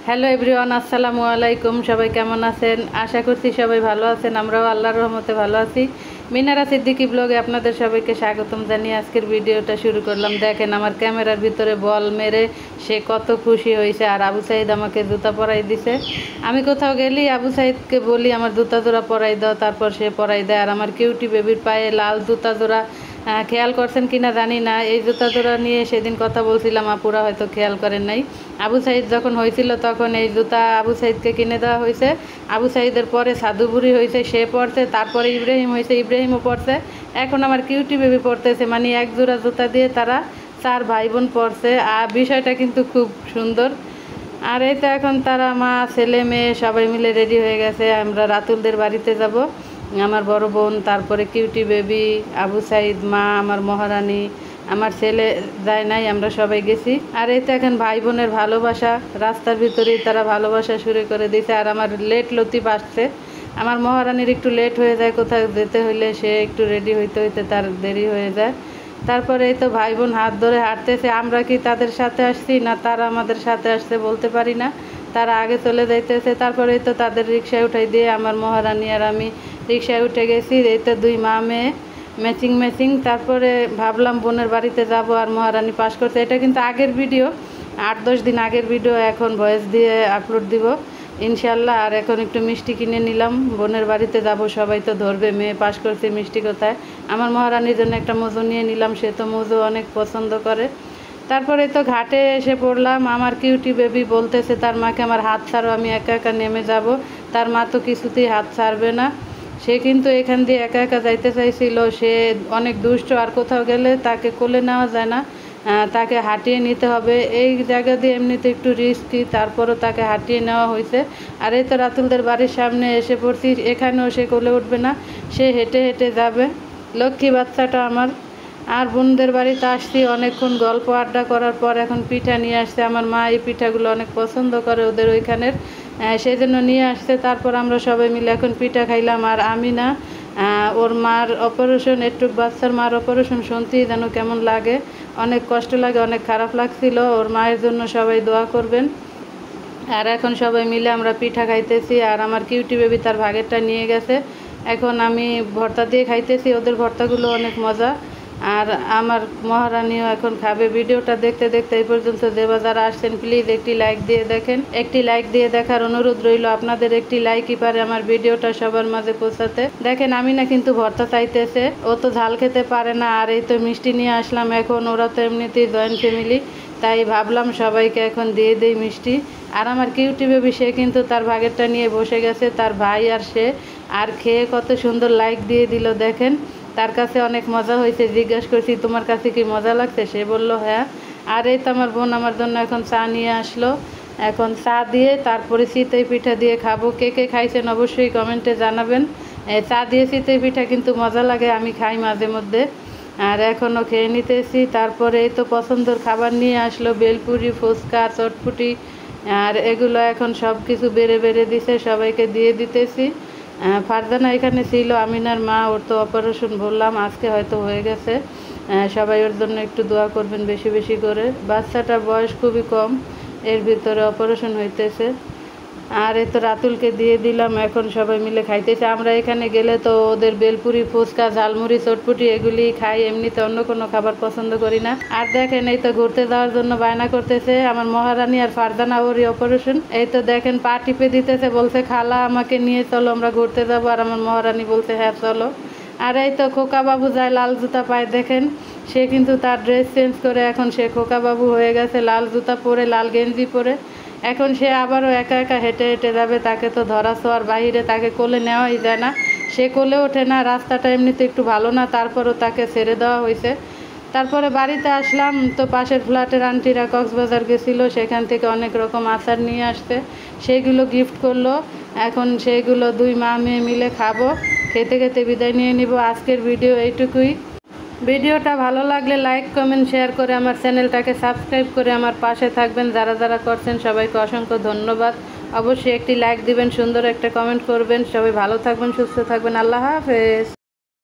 Hello everyone, আসসালামু আলাইকুম। সবাই কেমন আছেন? আশা করছি সবাই ভালো আছেন। আমরাও আল্লাহর রহমতে ভালো আছি। মিনারা সিদ্দিকী ব্লগে আপনাদের সবাইকে স্বাগতম জানিয়ে আজকের ভিডিওটা শুরু করলাম। দেখেন আমার ক্যামেরার ভিতরে বল মেরে সে কত খুশি হয়েছে। আর আবু সাইদ আমাকে জুতা পরাই দিছে। আমি কোথাও গেলি আবু সাইদকে বলি আমার জুতা জোড়া পরাই দাও, তারপর সে পরাই দেয়। আর আমার কিউটি বেবির পায়ে লাল জুতা জোড়া খেয়াল করছেন কিনা জানি না, এই জুতা জোড়া নিয়ে সেদিন কথা বলছিলাম, আপুরা হয়তো খেয়াল করেন নাই। আবু সাইদ যখন হয়েছিল তখন এই জুতা আবু সাইদকে কিনে দেওয়া হয়েছে। আবু সাইদের পরে সাধুবুড়ি হয়েছে, সে পড়ছে, তারপরে ইব্রাহিম হয়েছে, ইব্রাহিমও পড়ছে, এখন আমার কিউটি বেবি পড়তেছে। মানে এক জোড়া জুতা দিয়ে তারা 4 ভাই বোন পড়ছে। আর বিষয়টা কিন্তু খুব সুন্দর। আর এই তো এখন তারা মা ছেলে মেয়ে সবাই মিলে রেডি হয়ে গেছে। আমরা রাতুলদের বাড়িতে যাব, আমার বড় বোন, তারপরে কিউটি বেবি, আবু সাইদ, মা, আমার মহারানী, আমার ছেলে যায় নাই, আমরা সবাই গেছি। আর এই তো এখন ভাই বোনের ভালোবাসা রাস্তার ভিতরেই তারা ভালোবাসা শুরু করে দিয়েছে। আর আমার লেট লতিফ আসছে। আমার মহারানীর একটু লেট হয়ে যায়, কোথাও যেতে হইলে সে একটু রেডি হইতে হইতে তার দেরি হয়ে যায়। তারপরে এই তো ভাই বোন হাত ধরে হাঁটতেছে। আমরা কি তাদের সাথে আসছি না তারা আমাদের সাথে আসছে বলতে পারি না, তারা আগে চলে যাইতেছে। তারপরে এই তো তাদের রিক্সায় উঠাই দিয়ে আমার মহারানী আর আমি রিক্সায় উঠে গেছি। এই তো 2 মা মেয়ে ম্যাচিং। তারপরে ভাবলাম বোনের বাড়িতে যাব, আর মহারানী পাস করছে। এটা কিন্তু আগের ভিডিও, 8-10 দিন আগের ভিডিও, এখন ভয়েস দিয়ে আপলোড দিব ইনশাল্লাহ। আর এখন একটু মিষ্টি কিনে নিলাম, বোনের বাড়িতে যাব, সবাই তো ধরবে মেয়ে পাস করছে, মিষ্টি কোথায়। আমার মহারানীর জন্য একটা মজু নিয়ে নিলাম, সে তো মজু অনেক পছন্দ করে। তারপরে তো ঘাটে এসে পড়লাম। আমার কিউটি বেবি বলতেছে তার মাকে আমার হাত ছাড়ো, আমি একা একা নেমে যাব। তার মা তো কিছুতেই হাত ছাড়বে না। সে কিন্তু এখান দিয়ে একা একা যাইতে চাইছিল। সে অনেক দুষ্ট, আর কোথাও গেলে তাকে কোলে নেওয়া যায় না, তাকে হাঁটিয়ে নিতে হবে। এই জায়গা দিয়ে এমনিতে একটু রিস্কি, তারপরও তাকে হাঁটিয়ে নেওয়া হয়েছে। আর এই তো রাতুলদের বাড়ির সামনে এসে পড়ছি, এখানেও সে কোলে উঠবে না, সে হেঁটে হেঁটে যাবে, লক্ষ্মী বাচ্চাটা আমার। আর বোনদের বাড়িতে আসছি, অনেকক্ষণ গল্প আড্ডা করার পর এখন পিঠা নিয়ে আসছে। আমার মা এই পিঠাগুলো অনেক পছন্দ করে ওদের ওইখানের, সেই জন্য নিয়ে আসছে। তারপর আমরা সবাই মিলে এখন পিঠা খাইলাম। আর আমি না, ওর মার অপারেশন, একটু বাচ্চার মার অপারেশন শুনতেই যেন কেমন লাগে, অনেক কষ্ট লাগে, অনেক খারাপ লাগছিল। ওর মায়ের জন্য সবাই দোয়া করবেন। আর এখন সবাই মিলে আমরা পিঠা খাইতেছি। আর আমার কিউটি বেবি তার ভাগেরটা নিয়ে গেছে, এখন আমি ভর্তা দিয়ে খাইতেছি। ওদের ভর্তাগুলো অনেক মজা। আর আমার মহারানীও এখন খাবে। ভিডিওটা দেখতে দেখতে এই পর্যন্ত যে যারা আসছেন প্লিজ একটি লাইক দিয়ে দেখেন, একটি লাইক দিয়ে দেখার অনুরোধ রইল। আপনাদের একটি লাইকই পারে আমার ভিডিওটা সবার মাঝে পৌঁছাতে। দেখেন আমি না কিন্তু ভর্তা চাইতেছে, ও তো ঝাল খেতে পারে না। আর এই তো মিষ্টি নিয়ে আসলাম, এখন ওরা তো এমনিতেই জয়েন্ট ফ্যামিলি, তাই ভাবলাম সবাইকে এখন দিয়ে দেই মিষ্টি। আর আমার কিউটি বেবি সে কিন্তু তার ভাগেরটা নিয়ে বসে গেছে, তার ভাই আর সে। আর খেয়ে কত সুন্দর লাইক দিয়ে দিল দেখেন। তার কাছে অনেক মজা হয়েছে। জিজ্ঞাসা করছি তোমার কাছে কি মজা লাগছে, সে বলল হ্যাঁ। আর এই তো আমার বোন আমার জন্য এখন চা নিয়ে আসলো, এখন চা দিয়ে তারপরে চিতই পিঠা দিয়ে খাবো। কে কে খাইছেন অবশ্যই কমেন্টে জানাবেন। চা দিয়ে চিতই পিঠা কিন্তু মজা লাগে, আমি খাই মাঝে মধ্যে। আর এখনও খেয়ে নিতেছি। তারপরে এই তো পছন্দের খাবার নিয়ে আসলো, বেলপুরি, ফুচকা, চটপুটি, আর এগুলো এখন সব কিছু বেড়ে বেড়ে দিছে, সবাইকে দিয়ে দিতেছি। ফারজানা এখানে ছিল, আমিনার মা, ওর তো অপারেশন বললাম, আজকে হয়তো হয়ে গেছে। সবাই ওর জন্য একটু দোয়া করবেন বেশি বেশি করে। বাচ্চাটার বয়স খুবই কম, এর ভিতরে অপারেশন হইতেছে। আর এই তো রাতুলকে দিয়ে দিলাম, এখন সবাই মিলে খাইতেছে। আমরা এখানে গেলে তো ওদের বেলপুরি, ফুচকা, ঝালমুড়ি, চটপুটি এগুলি খাই, এমনিতে অন্য কোনো খাবার পছন্দ করি না। আর দেখেন এই তো ঘুরতে যাওয়ার জন্য বায়না করতেছে আমার মহারানী আর ফারজানা, ওরই অপারেশন। এই তো দেখেন পা টিপে দিতেছে, বলছে খালা আমাকে নিয়ে চলো আমরা ঘুরতে যাবো। আর আমার মহারানী বলছে হ্যাঁ চলো। আর এই তো খোকা বাবু যায় লাল জুতা পায়, দেখেন সে কিন্তু তার ড্রেস চেঞ্জ করে এখন সে খোকা বাবু হয়ে গেছে, লাল জুতা পরে, লাল গেঞ্জি পরে। এখন সে আবারও একা একা হেঁটে হেঁটে যাবে, তাকে তো ধরা ছোঁয়ার বাইরে, তাকে কোলে নেওয়াই যায় না, সে কোলে ওঠে না। রাস্তাটা এমনিতে একটু ভালো না, তারপরও তাকে ছেড়ে দেওয়া হয়েছে। তারপরে বাড়িতে আসলাম, তো পাশের ফ্ল্যাটের আন্টিরা কক্সবাজার গেছিলো, সেখান থেকে অনেক রকম আচার নিয়ে আসতে, সেইগুলো গিফট করলো। এখন সেইগুলো 2 মা মেয়ে মিলে খাবো, খেতে খেতে বিদায় নিয়ে নিব। আজকের ভিডিও এইটুকুই। ভিডিওটা ভালো লাগলে লাইক, কমেন্ট, শেয়ার করে আমার চ্যানেলটাকে সাবস্ক্রাইব করে আমার পাশে থাকবেন। যারা যারা করছেন সবাইকে অসংখ্য ধন্যবাদ। অবশ্যই একটি লাইক দিবেন, সুন্দর একটা কমেন্ট করবেন। সবাই ভালো থাকবেন, সুস্থ থাকবেন। আল্লাহ হাফেজ।